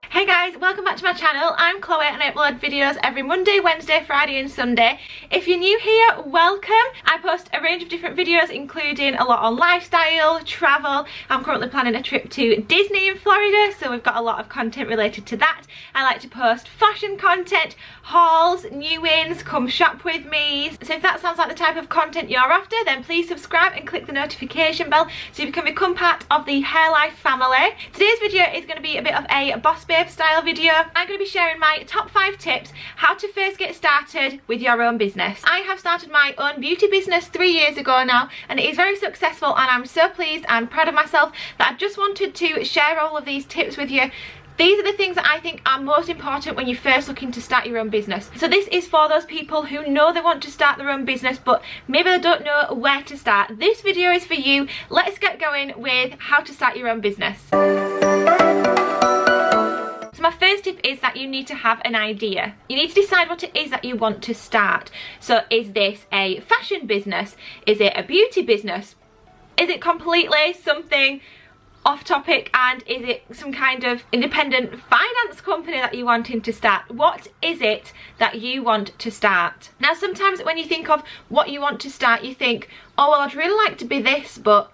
Hey guys, welcome back to my channel. I'm Chloe and I upload videos every Monday, Wednesday, Friday and Sunday. If you're new here, welcome. I post a range of different videos including a lot on lifestyle, travel. I'm currently planning a trip to Disney in Florida, so we've got a lot of content related to that. I like to post fashion content, hauls, new ins, come shop with me. So if that sounds like the type of content you're after, then please subscribe and click the notification bell so you can become part of the Hare Life family. Today's video is going to be a bit of a boss babe style video. I'm going to be sharing my top 5 tips how to first get started with your own business. I have started my own beauty business 3 years ago now and it is very successful, and I'm so pleased and proud of myself that I've just wanted to share all of these tips with you. These are the things that I think are most important when you're first looking to start your own business. So this is for those people who know they want to start their own business but maybe they don't know where to start. This video is for you. Let's get going with how to start your own business. So my first tip is that you need to have an idea. You need to decide what it is that you want to start. So is this a fashion business? Is it a beauty business? Is it completely something off topic, and is it some kind of independent finance company that you're wanting to start? What is it that you want to start? Now sometimes when you think of what you want to start, you think, oh well, I'd really like to be this, but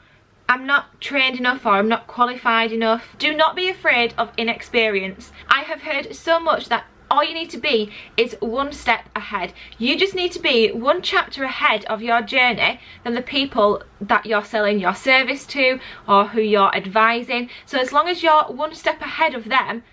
I'm not trained enough or I'm not qualified enough. Do not be afraid of inexperience. I have heard so much that all you need to be is one step ahead. You just need to be one chapter ahead of your journey than the people that you're selling your service to or who you're advising. So as long as you're one step ahead of them,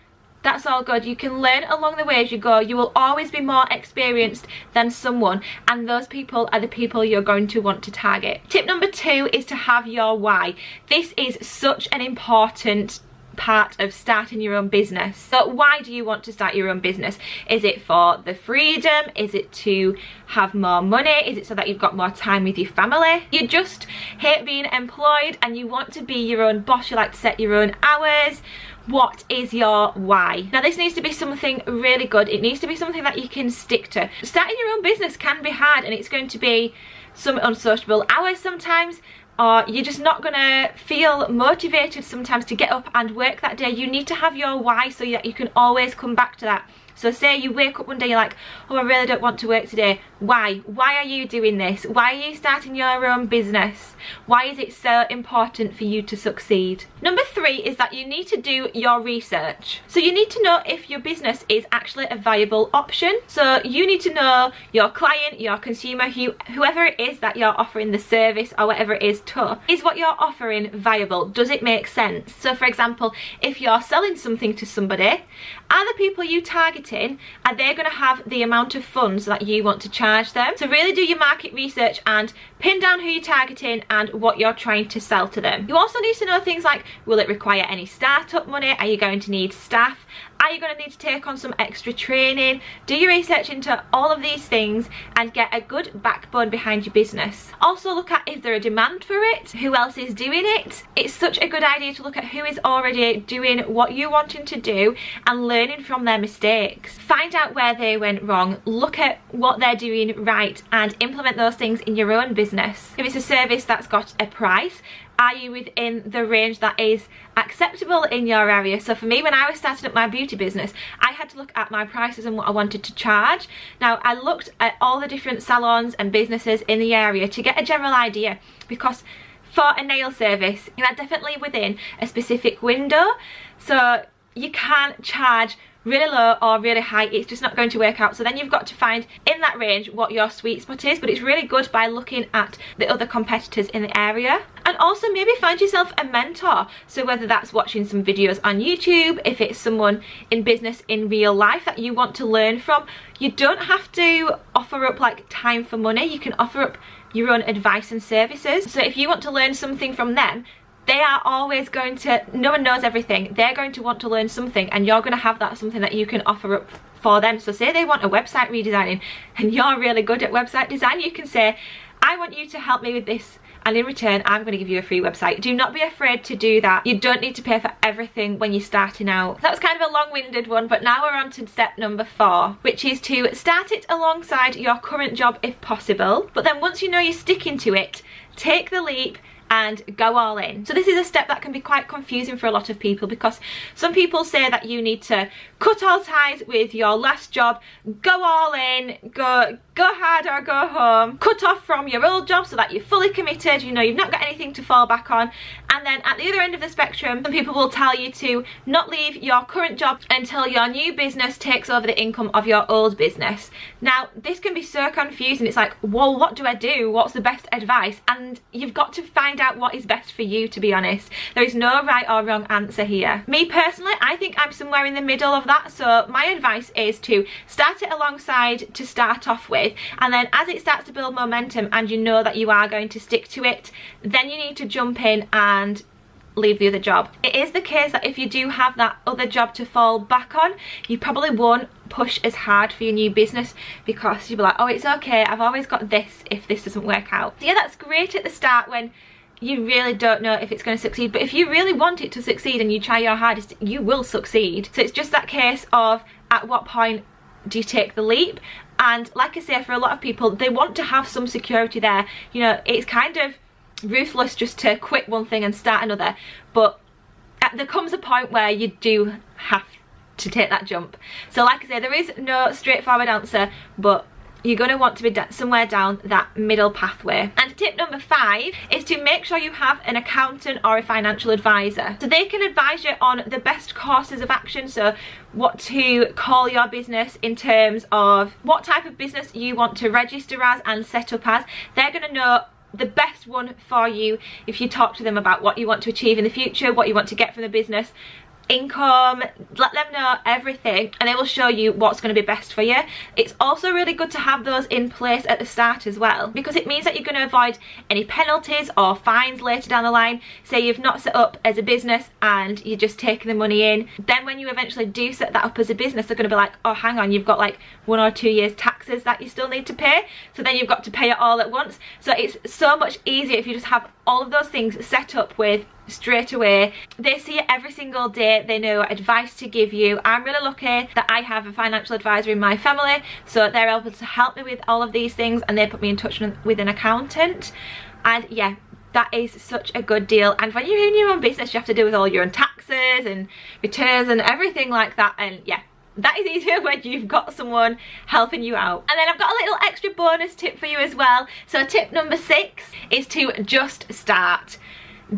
that's all good. You can learn along the way as you go. You will always be more experienced than someone, and those people are the people you're going to want to target. Tip number 2 is to have your why. This is such an important part of starting your own business. So why do you want to start your own business? Is it for the freedom? Is it to have more money? Is it so that you've got more time with your family? You just hate being employed and you want to be your own boss. You like to set your own hours. What is your why? Now this needs to be something really good. It needs to be something that you can stick to. Starting your own business can be hard and it's going to be some unsociable hours sometimes, or you're just not gonna feel motivated sometimes to get up and work that day. You need to have your why so that you can always come back to that. So say you wake up one day, you're like, oh, I really don't want to work today. Why? Why are you doing this? Why are you starting your own business? Why is it so important for you to succeed? Number 3 is that you need to do your research. So you need to know if your business is actually a viable option. So you need to know your client, your consumer, whoever it is that you're offering the service or whatever it is to. Is what you're offering viable? Does it make sense? So for example, if you're selling something to somebody, are the people you targeting, are they going to have the amount of funds that you want to charge them? So really do your market research and pin down who you're targeting and what you're trying to sell to them. You also need to know things like, will it require any startup money? Are you going to need staff? Are you going to need to take on some extra training? Do your research into all of these things and get a good backbone behind your business. Also look at, is there a demand for it? Who else is doing it? It's such a good idea to look at who is already doing what you're wanting to do and learning from their mistakes. Find out where they went wrong, look at what they're doing right and implement those things in your own business. If it's a service that's got a price, are you within the range that is acceptable in your area? So for me, when I was starting up my beauty business, I had to look at my prices and what I wanted to charge. Now I looked at all the different salons and businesses in the area to get a general idea, because for a nail service, you're definitely within a specific window. So you can't charge really low or really high, it's just not going to work out. So then you've got to find in that range what your sweet spot is, but it's really good by looking at the other competitors in the area. And also maybe find yourself a mentor, so whether that's watching some videos on YouTube, if it's someone in business in real life that you want to learn from. You don't have to offer up like time for money, you can offer up your own advice and services. So if you want to learn something from them, they are always going to, no one knows everything, they're going to want to learn something and you're going to have that something that you can offer up for them. So say they want a website redesigning and you're really good at website design, you can say, I want you to help me with this and in return I'm going to give you a free website. Do not be afraid to do that. You don't need to pay for everything when you're starting out. That was kind of a long-winded one, but now we're on to step number 4, which is to start it alongside your current job if possible. But then once you know you're sticking to it, take the leap and go all in. So this is a step that can be quite confusing for a lot of people, because some people say that you need to cut all ties with your last job, go all in, go hard or go home, cut off from your old job so that you're fully committed, you know, you've not got anything to fall back on. And then at the other end of the spectrum, some people will tell you to not leave your current job until your new business takes over the income of your old business. Now, this can be so confusing. It's like, well, what do I do? What's the best advice? And you've got to find out what is best for you, to be honest. There is no right or wrong answer here. Me personally, I think I'm somewhere in the middle of that. So my advice is to start it alongside to start off with, and then as it starts to build momentum and you know that you are going to stick to it, then you need to jump in and leave the other job. It is the case that if you do have that other job to fall back on, you probably won't push as hard for your new business, because you'll be like, oh, it's okay, I've always got this if this doesn't work out. So yeah, that's great at the start when you really don't know if it's going to succeed, but if you really want it to succeed and you try your hardest, you will succeed. So it's just that case of at what point do you take the leap. And like I say, for a lot of people, they want to have some security there. You know, it's kind of ruthless just to quit one thing and start another, but there comes a point where you do have to take that jump. So like I say, there is no straightforward answer, but you're going to want to be somewhere down that middle pathway. And tip number 5 is to make sure you have an accountant or a financial advisor, so they can advise you on the best courses of action. So what to call your business in terms of what type of business you want to register as and set up as. They're going to know the best one for you if you talk to them about what you want to achieve in the future, what you want to get from the business, income, let them know everything, and they will show you what's going to be best for you. It's also really good to have those in place at the start as well, because it means that you're going to avoid any penalties or fines later down the line. Say you've not set up as a business and you're just taking the money in, then when you eventually do set that up as a business, they're going to be like, oh, hang on, you've got like 1 or 2 years taxes that you still need to pay, so then you've got to pay it all at once. So it's so much easier if you just have all of those things set up with straight away. They see it every single day, they know advice to give you. I'm really lucky that I have a financial advisor in my family, so they're able to help me with all of these things, and they put me in touch with an accountant. And yeah, that is such a good deal. And when you're in your own business, you have to deal with all your own taxes and returns and everything like that, and yeah, that is easier when you've got someone helping you out. And then I've got a little extra bonus tip for you as well. So tip number 6 is to just start.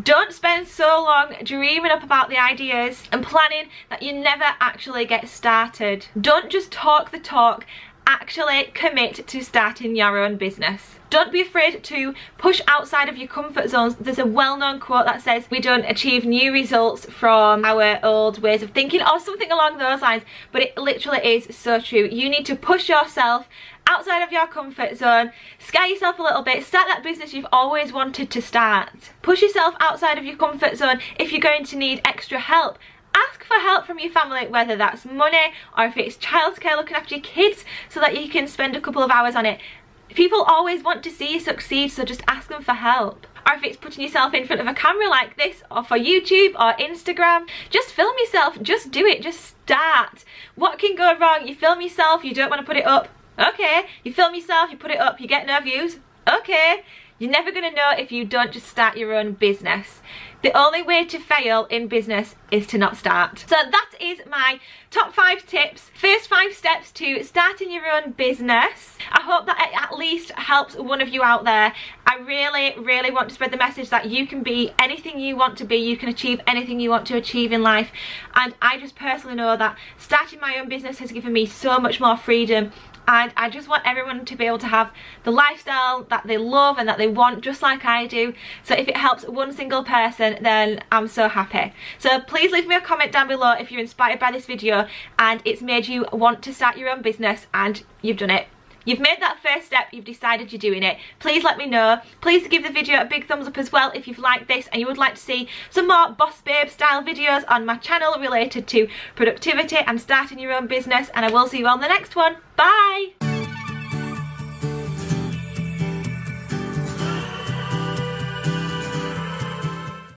Don't spend so long dreaming up about the ideas and planning that you never actually get started. Don't just talk the talk, actually commit to starting your own business. Don't be afraid to push outside of your comfort zones. There's a well-known quote that says we don't achieve new results from our old ways of thinking, or something along those lines, but it literally is so true. You need to push yourself outside of your comfort zone, scare yourself a little bit, start that business you've always wanted to start. Push yourself outside of your comfort zone. If you're going to need extra help, ask for help from your family, whether that's money or if it's childcare, looking after your kids so that you can spend a couple of hours on it. People always want to see you succeed, so just ask them for help. Or if it's putting yourself in front of a camera like this, or for YouTube or Instagram, just film yourself, just do it, just start. What can go wrong? You film yourself, you don't want to put it up. Okay, you film yourself, you put it up, you get no views. Okay, you're never going to know if you don't just start your own business. The only way to fail in business is to not start. So that is my top 5 tips. First 5 steps to starting your own business. I hope that it at least helps one of you out there. I really, really want to spread the message that you can be anything you want to be. You can achieve anything you want to achieve in life. And I just personally know that starting my own business has given me so much more freedom. And I just want everyone to be able to have the lifestyle that they love and that they want, just like I do. So if it helps one single person, then I'm so happy. So please leave me a comment down below if you're inspired by this video and it's made you want to start your own business and you've done it. You've made that first step, you've decided you're doing it. Please let me know. Please give the video a big thumbs up as well if you've liked this and you would like to see some more boss babe style videos on my channel related to productivity and starting your own business. And I will see you on the next one. Bye!